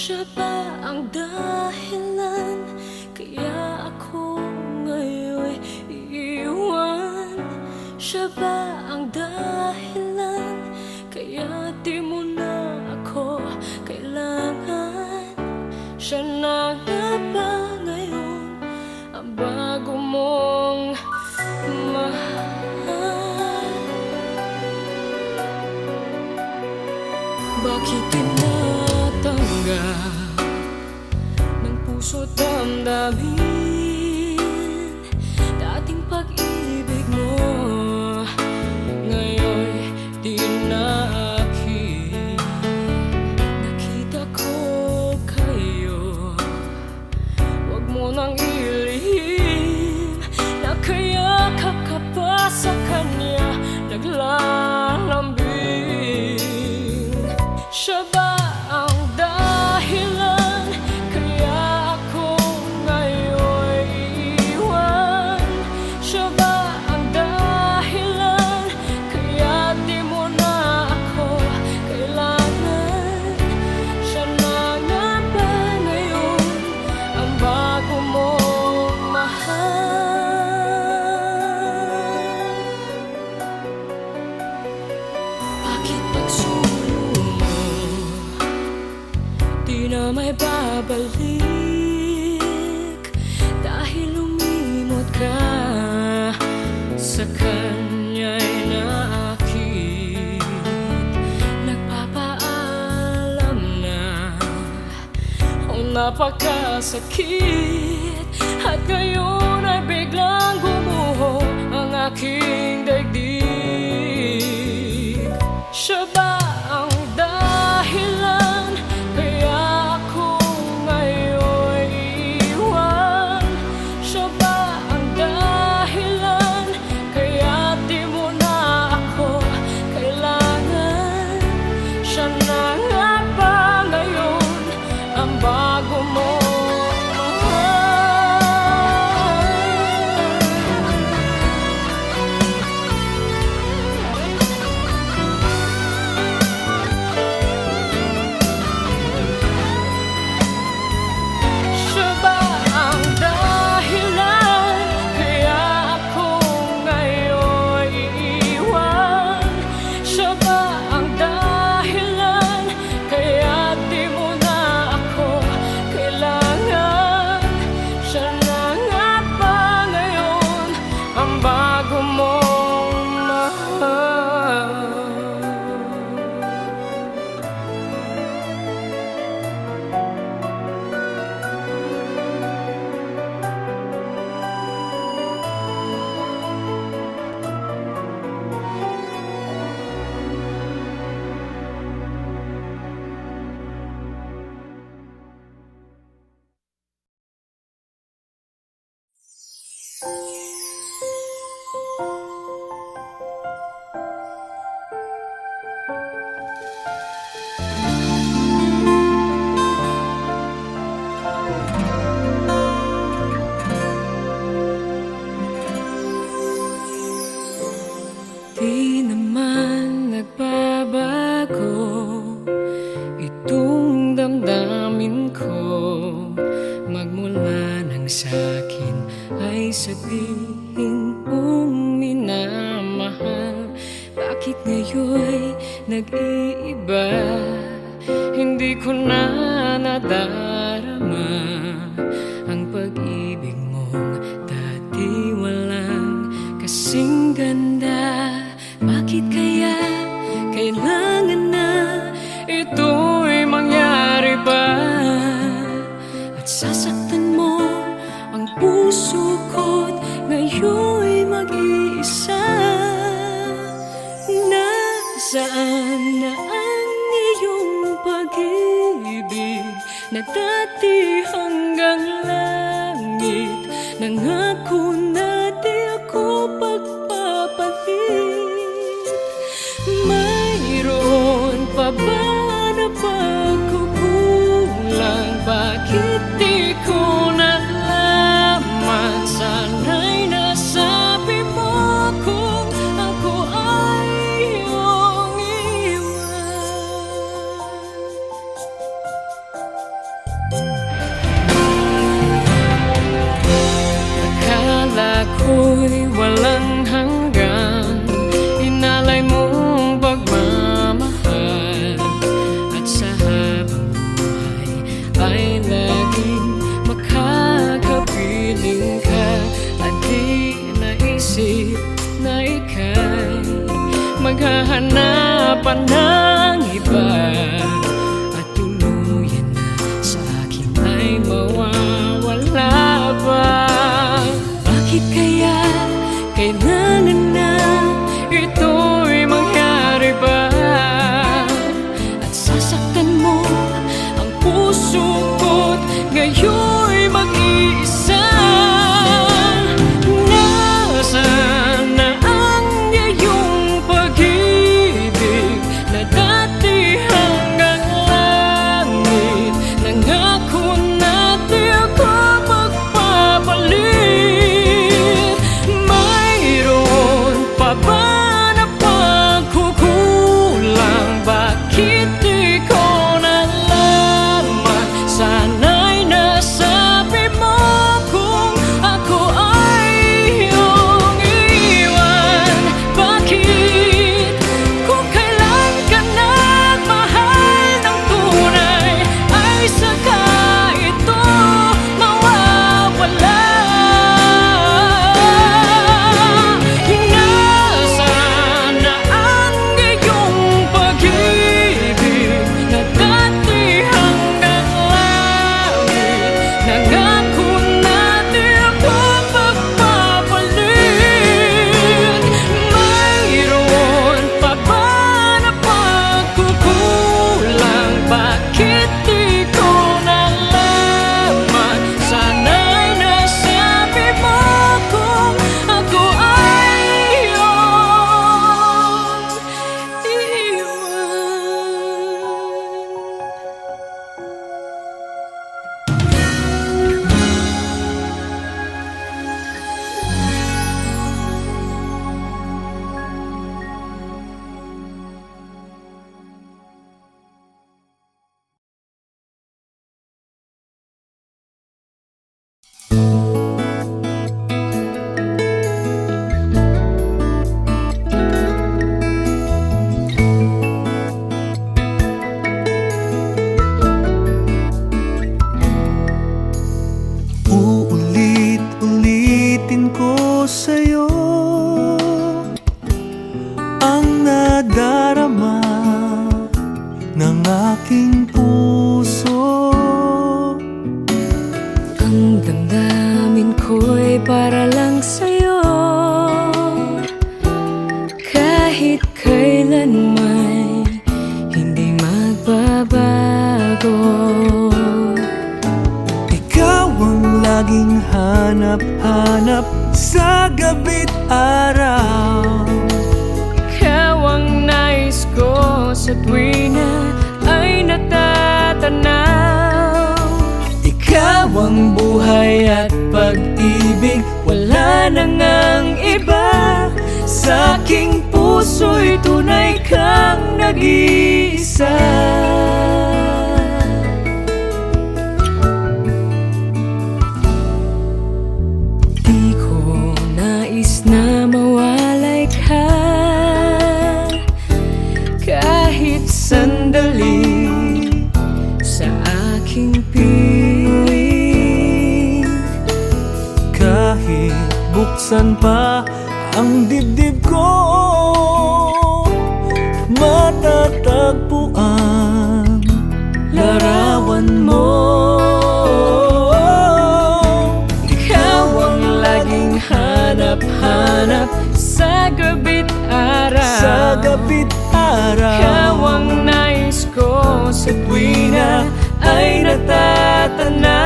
Siya ba ang dahilan kaya ako ngayon iiwan? Siya ba ang dahilan kaya di mo na ako kailangan? Siya na nga ba ngayon ang bago mong mahal? Bakit tinatanggap ng puso't damdamin dating pag-ibig mo? Ngayon di na akin. Nakita ko kayo, wag mo nang ilihim. Nakayakap ka pa sa kanya, naglalambing. Siya ba ang dahilan kaya ako ngayon iiwan? Siya ba ang dahilan kaya di mo na ako kailangan? Siya na nga ba ngayon ang bago mong mahal? Bakit pagsulo mo di na may babalik? Dahil lumimot ka sa kanya'y naakit. Nagpapaalam na napakasakit, at ngayon ay biglang gumuho ang aking daigdig. Siya ba ang dahilan kaya ako ngayon iiwan? Siya ba ang dahilan kaya di mo na ako kailangan? Siya na nga ba ngayon ang bago mo bago mong mahal? Di naman nagbabago itong damdamin ko. Magmula nang sa'kin ay sabihin mong minamahal. Bakit ngayon nag-iiba? Hindi ko na nadarama ang pag-ibig mong dati walang kasing ganda. Bakit kaya kailangan na ito'y mangyari pa? At sasaktan mo ang puso ko't ngayon'y mag-iisa. Nasaan na ang iyong pag-ibig na dati hanggang langit? Nangako na di ako pagpapalit. Mayroon pa ba na pagkukulang? Bakit di ko nalaman? Sana'y nasabi mo kung ako ay iyong iwan. hanap-hanap sa gabi't araw. Ikaw ang nais ko sa tuwina ay natatanaw. Ikaw ang buhay at pag-ibig, wala nang ang iba. Sa aking puso'y tunay kang nag-iisa. Di ko nais na mawalay ka kahit sandali sa aking piling. Kahit buksan pa ang dibdib ko, matatagpuan larawan mo. Ikaw ang laging hanap-hanap sa gabi't araw. Sa gabi't araw, Ikaw ang nais ko sa tuwina ay natatanaw.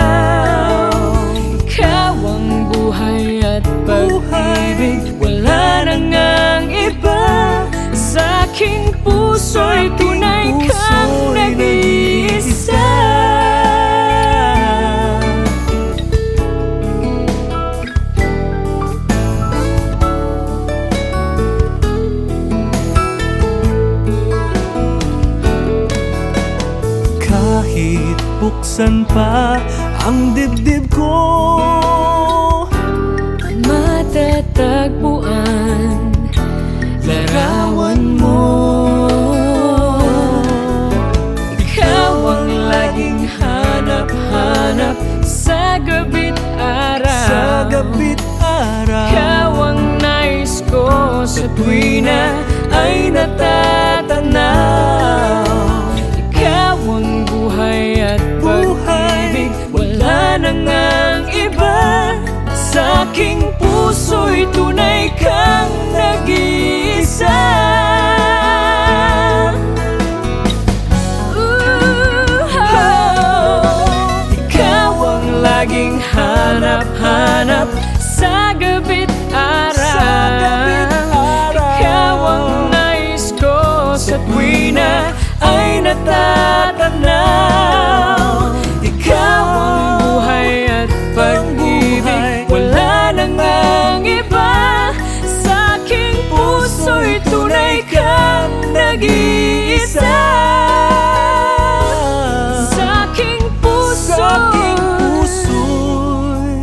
Ikaw ang buhay at pag-ibig, wala nang ang iba. Sa aking puso'y tunay kang nag-iisa. kahit buksan pa ang dibdib ko, Matatagpuan larawan mo. Ikaw ang laging hanap-hanap sa gabi't araw. sa gabi't araw. Ikaw ang nais ko sa tuwina ay natatanaw. Ikaw ang buhay at pag-ibig, wala nang ang iba. Sa aking puso'y tunay kang nag-iisa. Ikaw ang laging hanap-hanap sa gabi't araw. Ikaw ang nais ko sa tuwina ay natatanaw. Ikaw ang buhay at pag-ibig, wala nang ang iba. Sa aking puso'y tunay kang nag-iisa. Sa aking Sa aking puso'y puso'y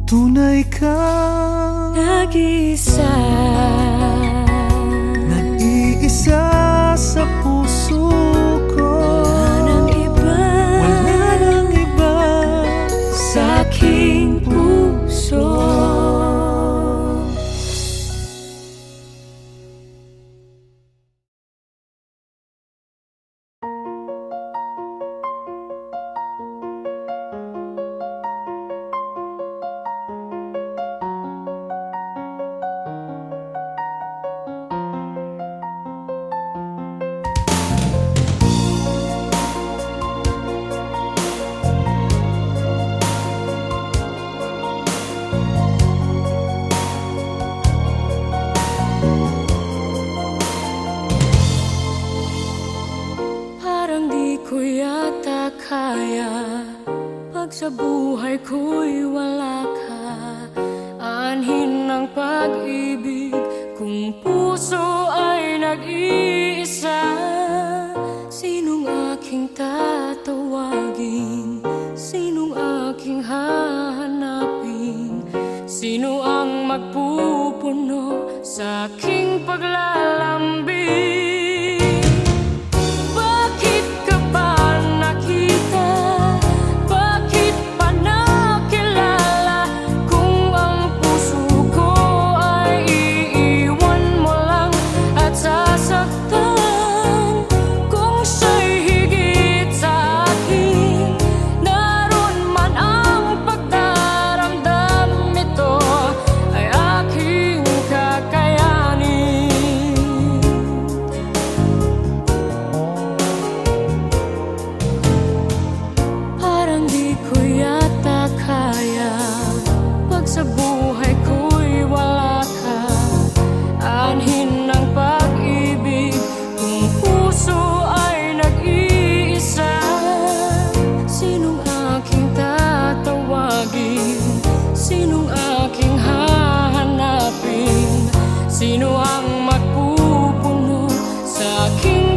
tunay kang nag-iisa. nag-iisa sa puso ko. Wala nang iba. Wala nang iba. Sa aking puso. Parang di ko yata kaya pag sa buhay ko'y wala ka. Anhin ng pag-ibig kung puso ay nag-iisa. Sinong aking tatawagin? Sinong aking hahanapin? Sino ang magpupuno sa aking paglalambing? Bakit ka ba nakita? Bakit pa nakilala? Kung ang puso ko ay iiwan mo lang at sasaktan.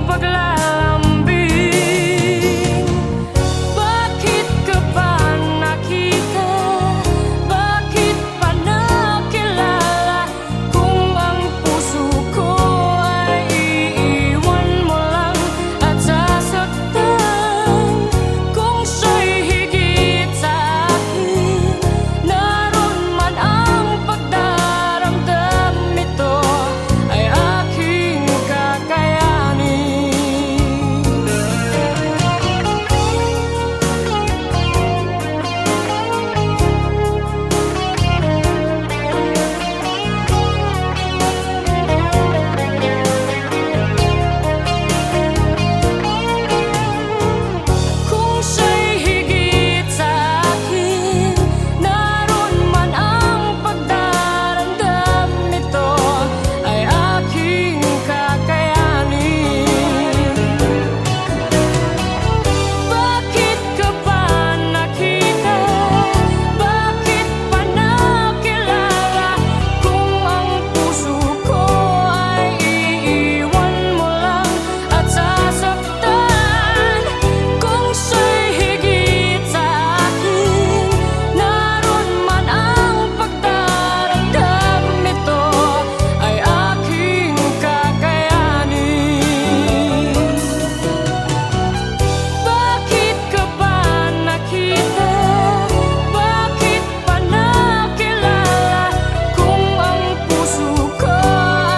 paglalambing. Bakit ka ba nakita? Bakit pa nakilala? Kung ang puso ko ay iiwan mo lang at sasaktan. Kung siya'y higit sa akin, naroon man ang pagdaramdam nito ay aking kakayanin. Kung siya'y higit sa akin, naroon man ang pagdaramdam nito ay aking kakayanin. Bakit ka ba nakita? Bakit pa nakilala? Kung ang puso ko ay iiwan mo lang at sasaktan. Kung siya'y higit sa akin, naroon man ang pagdaramdam nito ay aking kakayanin. Bakit ka ba nakita? Bakit pa nakilala? Kung ang puso ko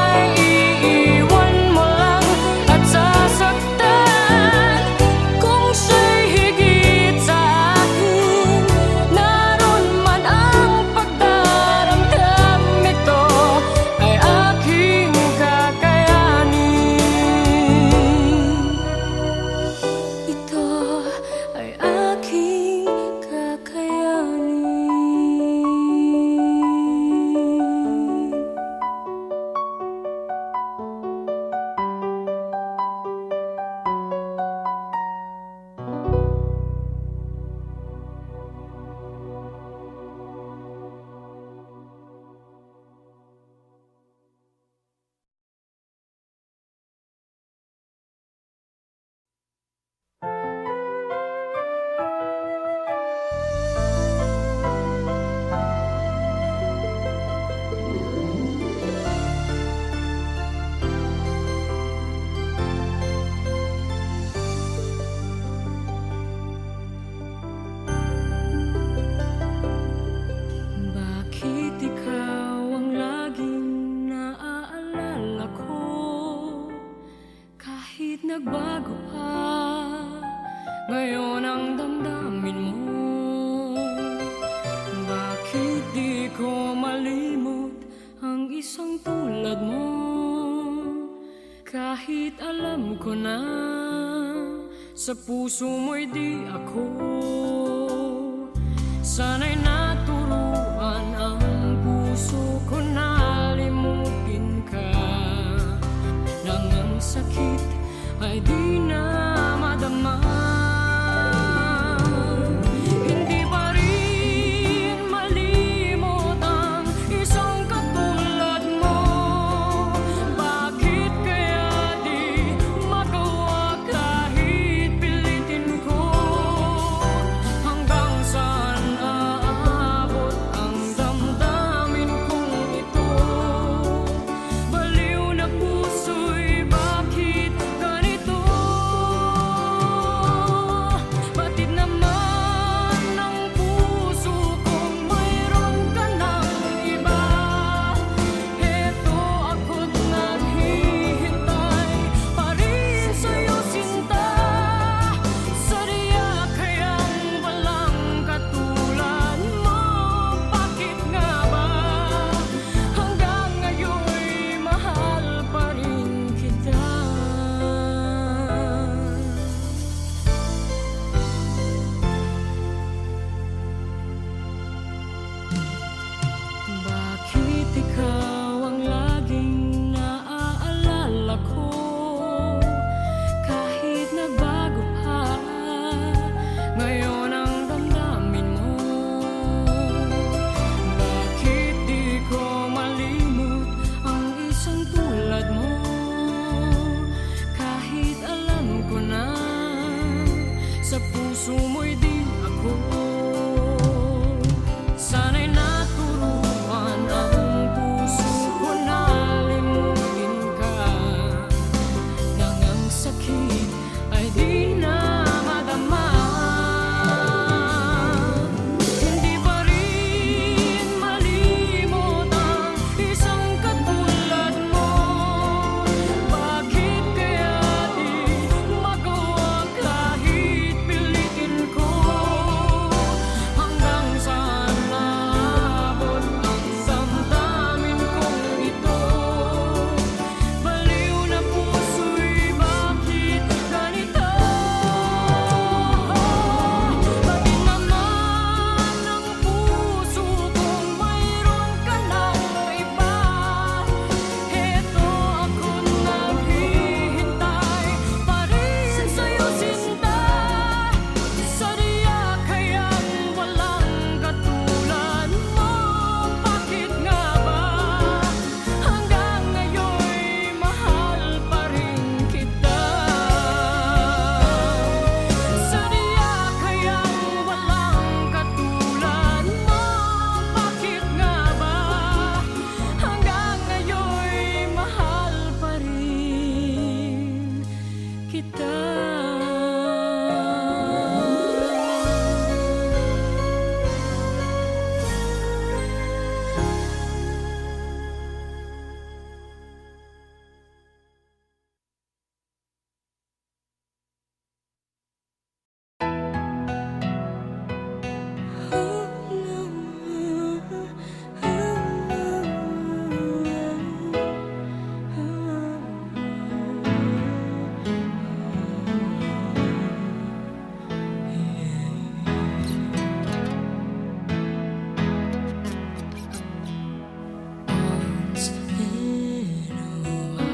ay iiwan mo lang at sasaktan. Kung siya'y higit sa akin, naroon man ang pagdaramdam nito ay aking kakayanin. Ito ay aking kakayanin. Bakit ikaw ang laging naaalala ko? Kahit nagbago pa, ngayon ang damdamin mo. Bakit di ko malimot ang isang tulad mo? Kahit alam ko na sa puso mo'y di ako. Sana'y naturuan ang puso ko na limutin ka, nang ang sakit ay di na madama. Hindi pa rin malimot ang isang katulad mo. Bakit kaya di magawa kahit pilitin ko? Hanggang saan aabot ang damdamin kong ito? Baliw na puso'y bakit ganito? ako. Sana'y naturuan ang puso ko na limutin ka, nang ang sakit ay di na madama. Hindi pa rin malimot ang isang katulad mo. Bakit kaya di magawa kahit pilitin ko? Hanggang saan naabot ang damdamin kong ito? Baliw na puso'y bakit ganito? Bakit naman ang puso kong mayroon ka ng iba? Heto ako naghihintay pa rin sa'yo, sinta. Sadya kayang walang katulad mo? Bakit nga ba hanggang ngayon'y mahal pa rin kita? Sadya kayang walang katulad mo? Bakit nga ba hanggang ngayon'y mahal pa rin kita? Once in a while,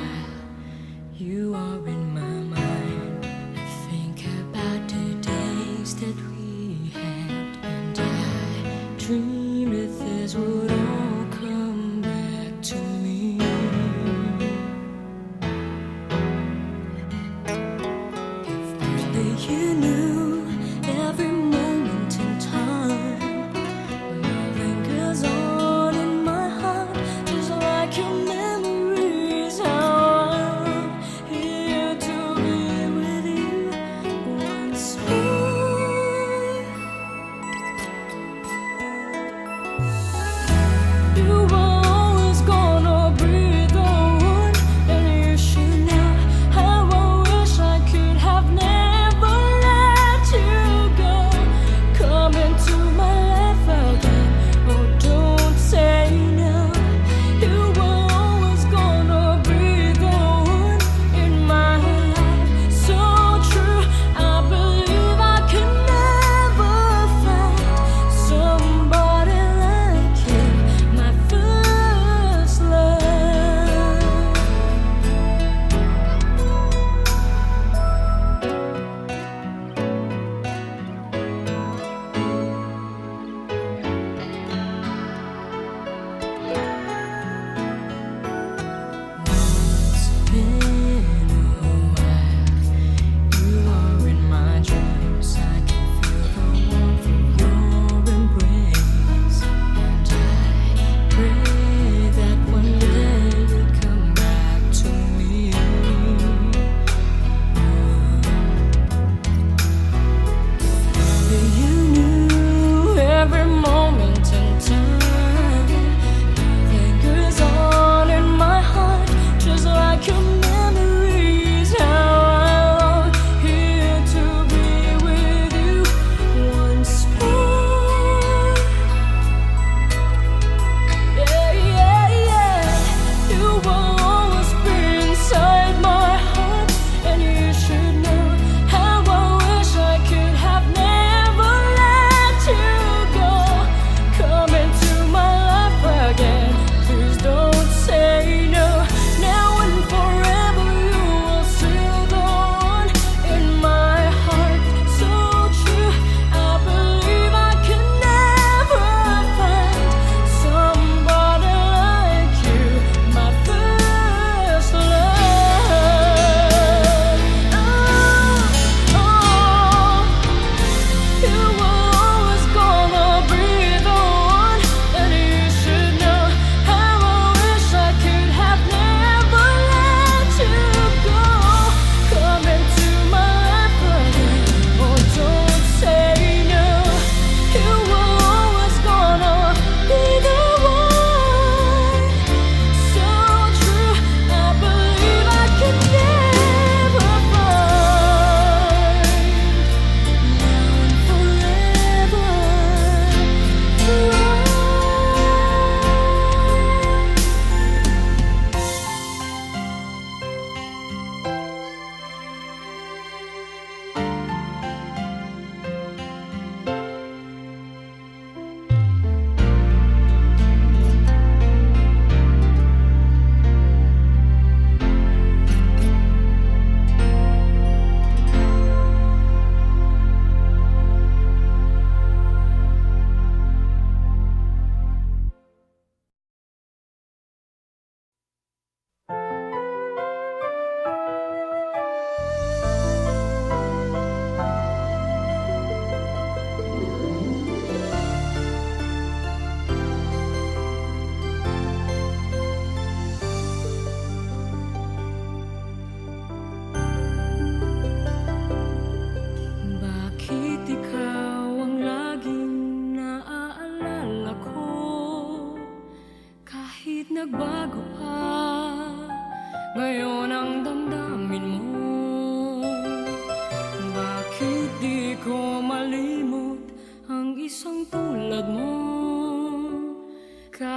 you are in my mind. I think about the days that we had, and I dream that this would all come back to me. If only you knew every moment in time, love lingers on in my heart, just like your memories. How I'm here to be with you once more. You were always gonna be the one, and you should know how I wish I could have never left.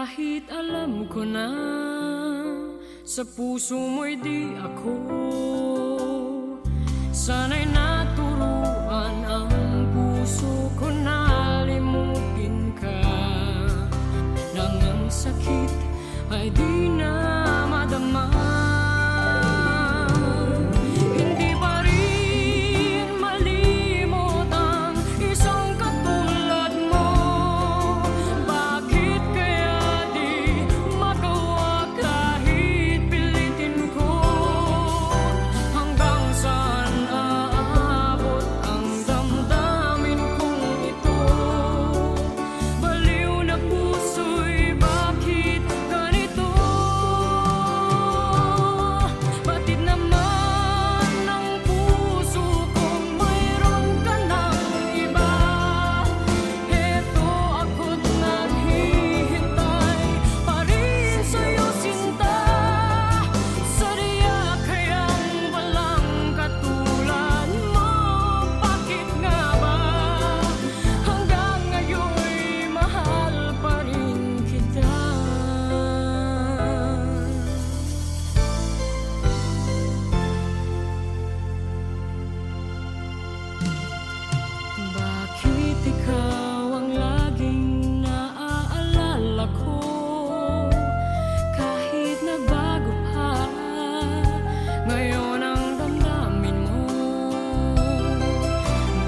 Kahit alam ko na sa puso mo'y di ako, sana'y naturuan ang puso ko na limutin ka, nang ang sakit ay di na madama. Hindi pa rin malimot ang isang katulad mo. Bakit kaya di magawa kahit pilitin ko? Hanggang saan aabot ang damdamin kong ito? Baliw na puso'y bakit ganito? Batid naman ng puso kong mayroon ka ng iba. Heto ako't naghihintay pa rin sa'yo, sinta. Sadya kayang walang katulad mo. Bakit nga ba hanggang ngayon'y mahal pa rin kita? Bakit ikaw ang laging naaalala ko? Kahit nagbago pa ngayon ang damdamin mo.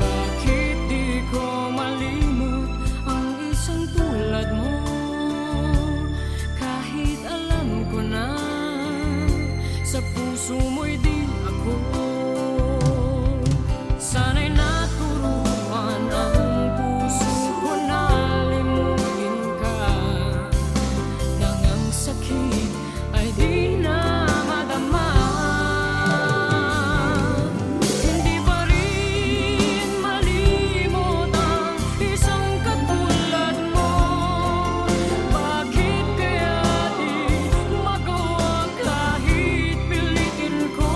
Bakit di ko malimot ang isang tulad mo? Kahit alam ko na sa puso mo'y di ako, sana'y naturuan ang puso ko na limutin ka, nang ang sakit ay di na madama. Hindi pa rin malimot ang isang katulad mo. Bakit kaya di magawa kahit pilitin ko?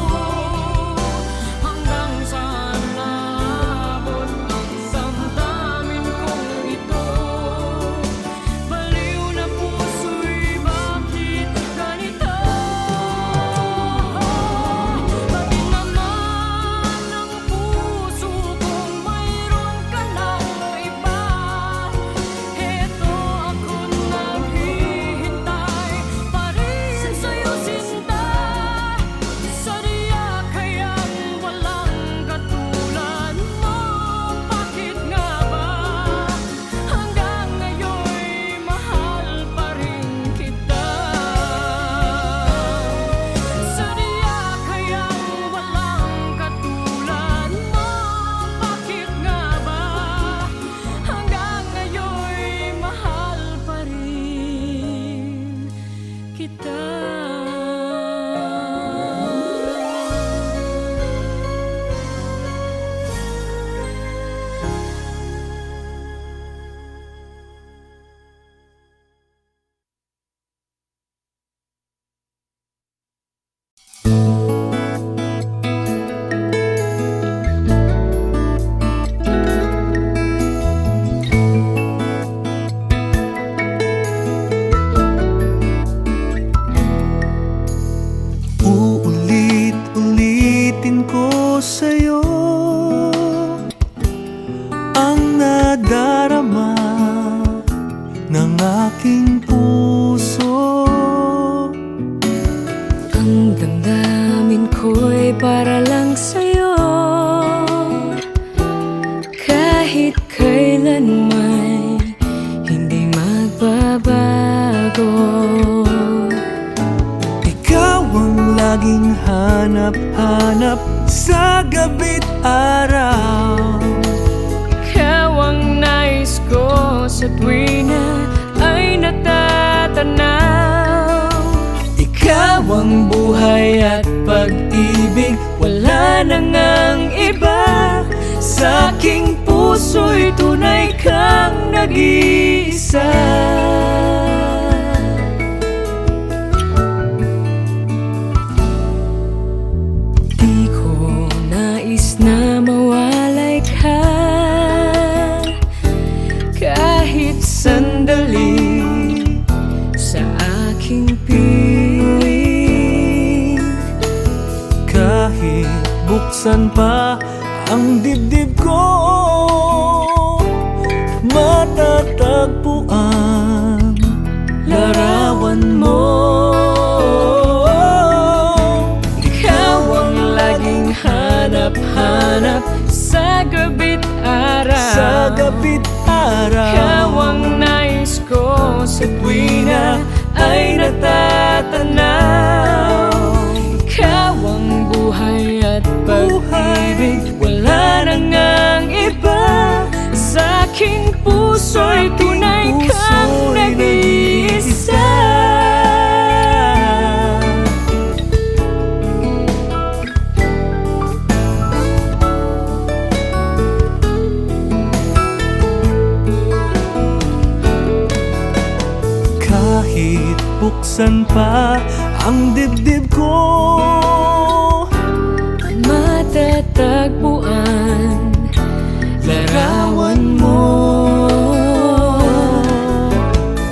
Hanggang saan naabot ang damdamin kong ito? Baliw na puso'y bakit ganito? Bakit naman ang puso kong mayroon ka ng iba? Heto ako't naghihintay pa rin sa'yo, sinta. Sadya kayang walang katulad mo. Bakit nga ba hanggang ngayon'y mahal pa rin kita? Sadya kayang walang katulad mo. Bakit nga ba hanggang ngayon'y mahal pa rin kita? Uulit-ulitin ko sa'yo ang nadarama ng aking puso. Ang damdamin ko'y para lang sa'yo. Kahit kailan may hindi magbabago. Ikaw ang laging hanap-hanap sa gabi't araw. Ikaw ang nais ko sa tuwina ay natatanaw. Ikaw ang buhay at pag-ibig, wala nang ang iba. Sa aking puso'y tunay kang nag-iisa. Di ko nais na mawalay ka kahit sandali buksan pa ang dibdib ko, matatagpuan larawan mo. Ikaw ang laging hanap-hanap sa gabi't araw, sa gabi't araw. Ikaw ang nais ko sa tuwina ay natatanaw. Ikaw ang buhay at pag-ibig, wala nang ang iba. Sa aking puso'y tunay kang nag-iisa. Kahit buksan pa ang dibdib ko, matatagpuan larawan mo.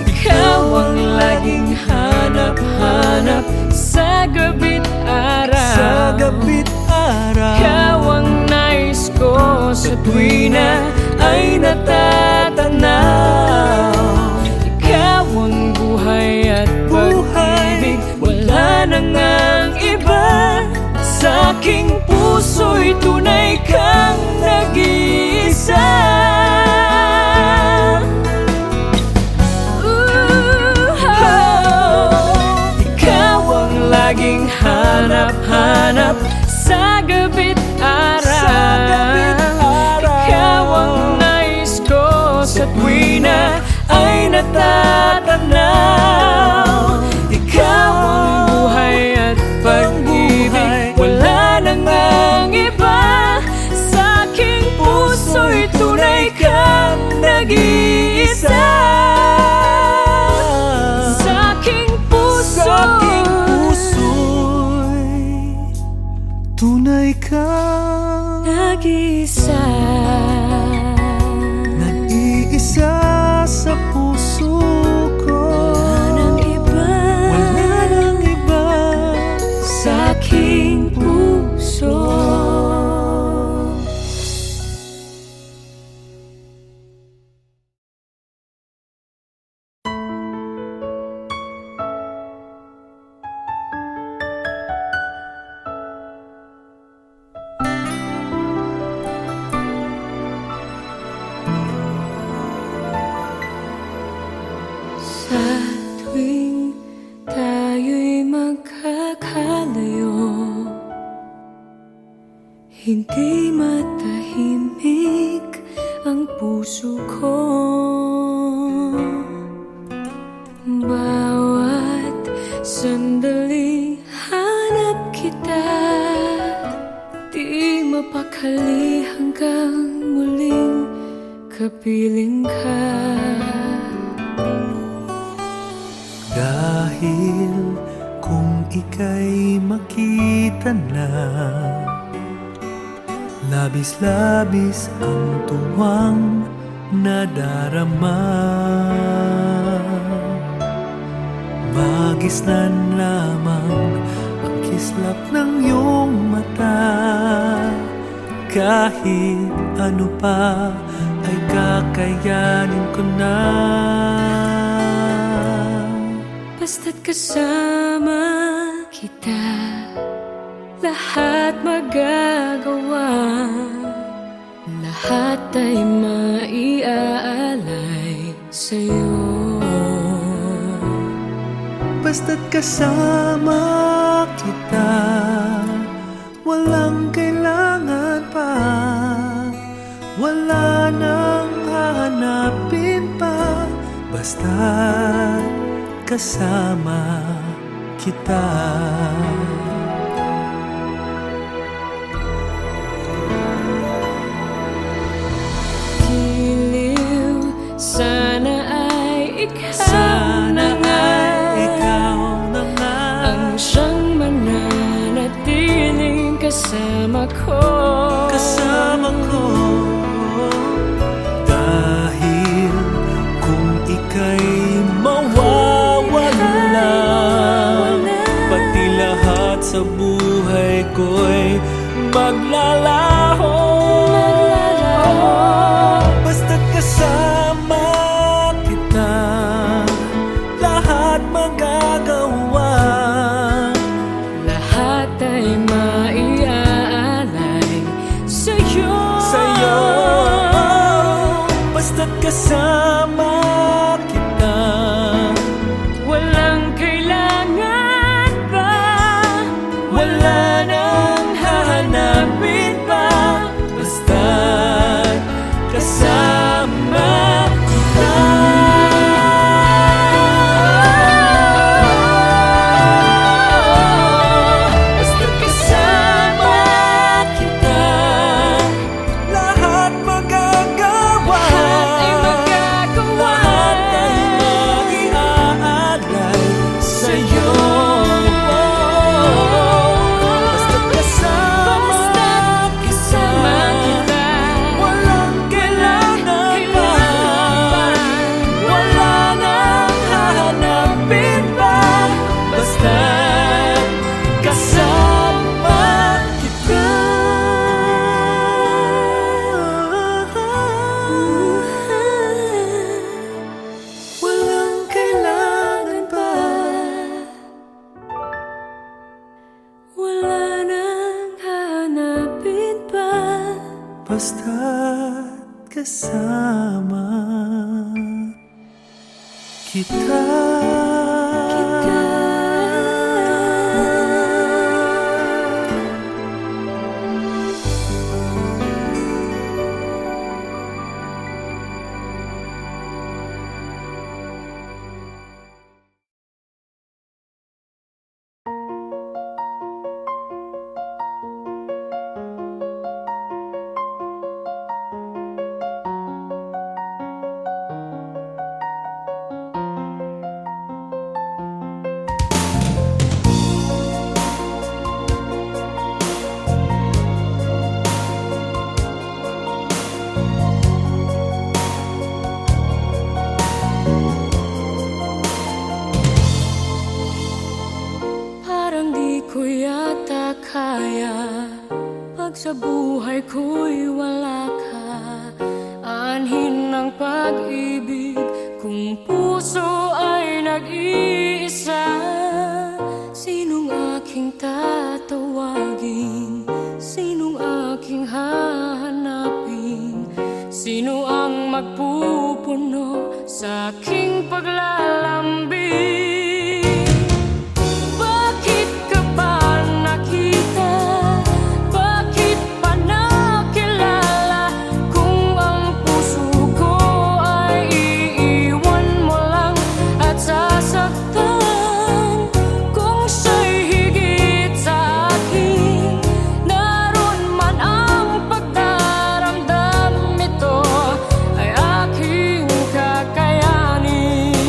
Ikaw ang laging hanap-hanap sa gabi't araw, sa gabi't araw. Ikaw ang nais ko sa tuwina ay natatanaw. Ikaw ang buhay at pag-ibig, wala nang ang iba. Sa aking puso'y tunay kang nag-iisa. Ikaw ang laging hanap-hanap sa gabi't araw. Ikaw ang nais ko sa tuwina ay natatanaw. Ikaw ang buhay at pag-ibig, wala nang ang iba. Sa aking puso'y tunay kang nag-iisa. Sa aking puso'y tunay kang nag-iisa. Nag-iisa sa puso ko, wala nang iba, wala nang iba. Sa aking puso. Sa tuwing tayo'y magkakalayo, hindi matahimik ang puso ko. Bawat sandali hanap kita, di mapakali hanggang muling kapiling ka. Dahil kung ika'y makita na, labis-labis ang tuwang nadarama. Magisnan lamang ang kislap ng iyong mata. Kahit ano pa ay kakayanin ko na. Basta't kasama kita, lahat magagawa. Lahat ay maiaalay sa'yo. Basta't kasama kita, walang kailangan pa. Wala nang hahanapin pa. Basta't kasama kita. Giliw, sana ay ikaw, sana ay ikaw na nga ang siyang mananatiling kasama ko. Kasama ko. Dahil kung ika'y mawawala, pati lahat sa buhay ko'y maglalaho. Basta't kasama kita, lahat magagawa. Lahat ay maiaalay sa'yo. Basta't kasama kita, walang kailangan pa, wala nang hahanapin pa. Basta't kasama kita. Basta't kasama kita, lahat magagawa. Lahat ay mag-iaalay sa'yo. Basta't kasama kita, walang kailangan pa, wala nang hahanapin pa. Basta't kasama kita. Walang kailangan pa, wala nang hanapin pa. basta't kasama kita. Parang di ko yata kaya pag sa buhay ko'y wala ka. Anhin ng pag-ibig kung puso ay nag-iisa. Sinong aking tatawagin? Sinong aking hahanapin? Sino ang magpupuno sa aking paglalambing? Bakit ka ba nakita? Bakit pa nakilala? Kung ang puso ko ay iiwan mo lang at sasaktan. Kung siya'y higit sa akin, naroon man ang pagdaramdam, ito ay aking kakayanin.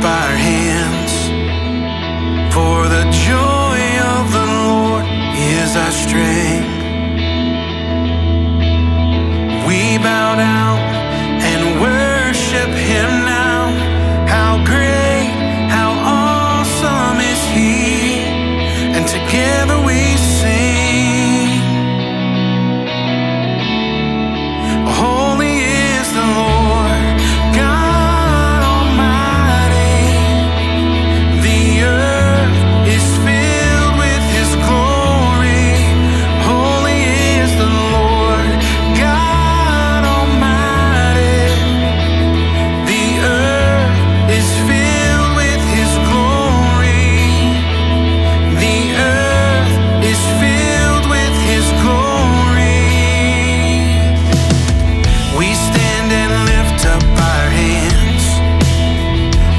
our hands, for the joy of the Lord is our strength. We bow down and worship Him now. How great, how awesome is He, and together we sing. Holy is the Lord, God Almighty. The earth is filled with His glory. Holy is the Lord, God Almighty. The earth is filled with His glory. The earth is filled with His glory. We stand and lift up our hands,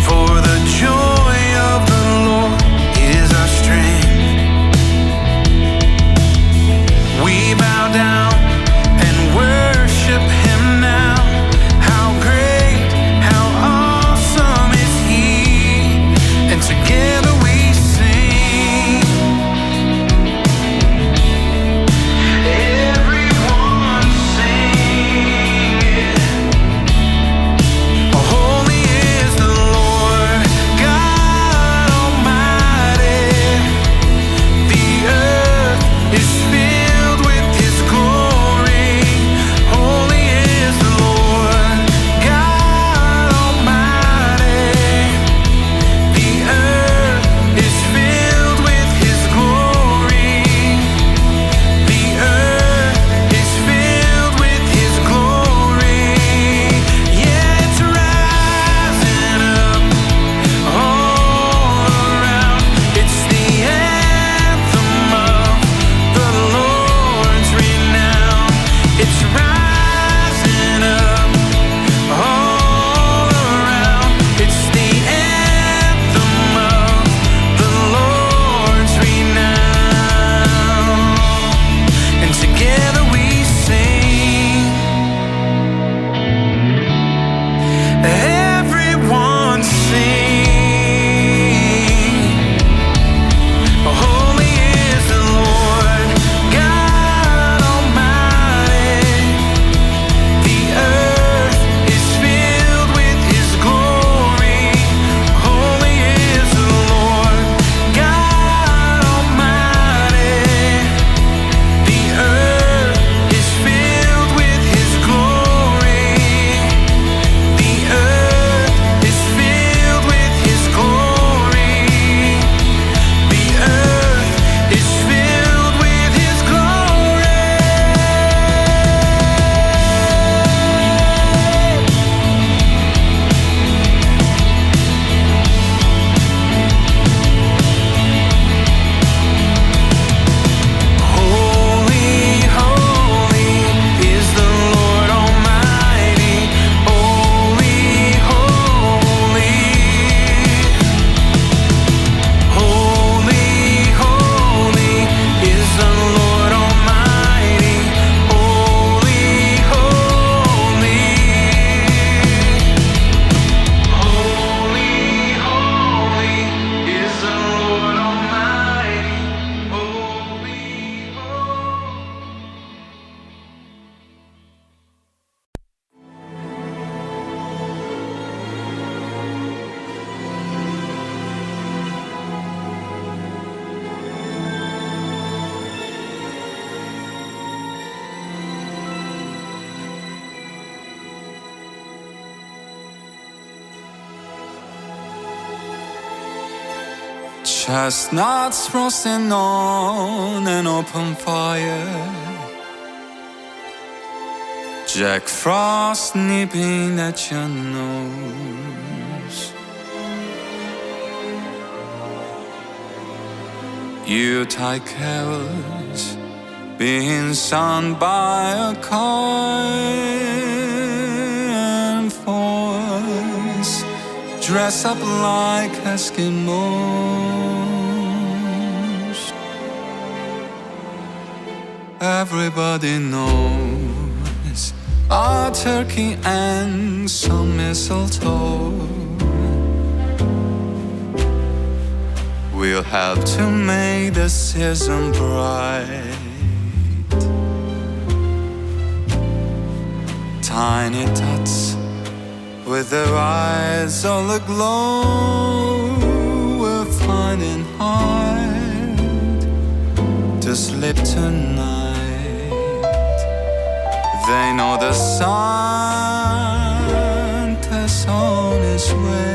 for the joy of the Lord is our strength. We bow down and worship Him now. How great, how awesome is He, and together we sing. Everyone sing it. Holy is the Lord, God Almighty. The earth is filled with His glory. Holy is the Lord, God Almighty. The earth is filled with His glory. The earth is filled with His glory. Yeah, it's rising up all around. It's the anthem of the Lord's renown. It's rising up all around. It's the anthem of the Lord's renown. And together we sing. Everyone sing. Holy is the Lord, God Almighty. The earth is filled with His glory. Holy is the Lord, God Almighty. The earth is filled with His glory. The earth is filled with His glory. The earth is filled with His glory. Holy, holy is the Lord Almighty. Holy, holy. Holy, holy is the Lord Almighty. Holy, holy. Holy, holy is the Lord Almighty. Holy, holy. Chestnuts roasting on an open fire, Jack Frost nipping at your nose. Yuletide carols being sung by a kind voice, dress up like Eskimos. Everybody knows a turkey and some mistletoe will help to make the season bright. Tiny tots with their eyes all aglow will find it hard to sleep tonight. They know the Santa's on his way.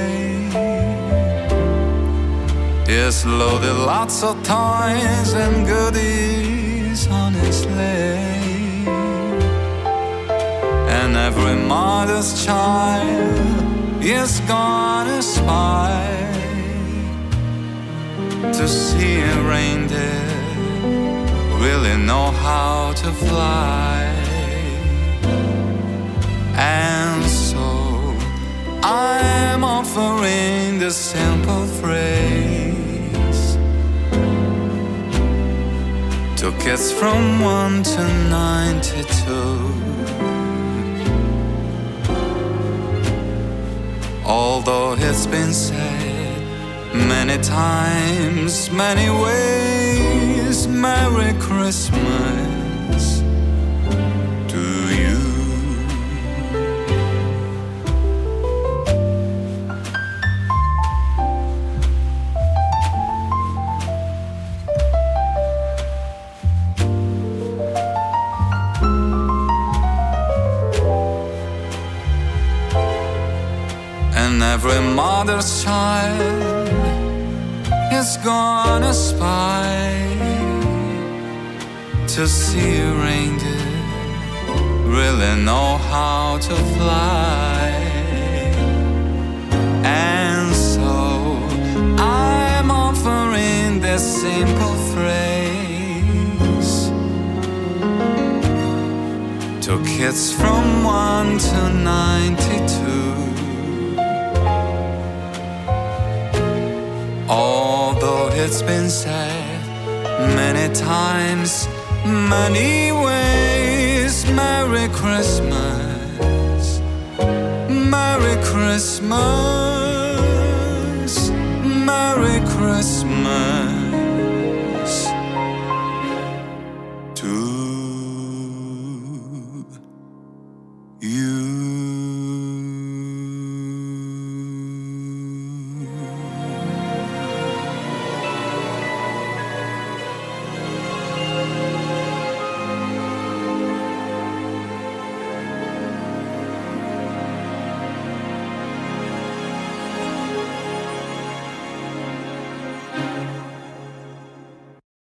He's loaded lots of toys and goodies on his sleigh. And every mother's child is gonna spy to see a reindeer really know how to fly. And so I'm offering the simple phrase to kids from 1 to 92. Although it's been said many times, many ways, Merry Christmas to you. And every mother's child is gonna spy to see a reindeer really know how to fly. And so I'm offering this simple phrase to kids from 1 to 92. Although it's been said many times, many ways, Merry Christmas, Merry Christmas, Merry Christmas.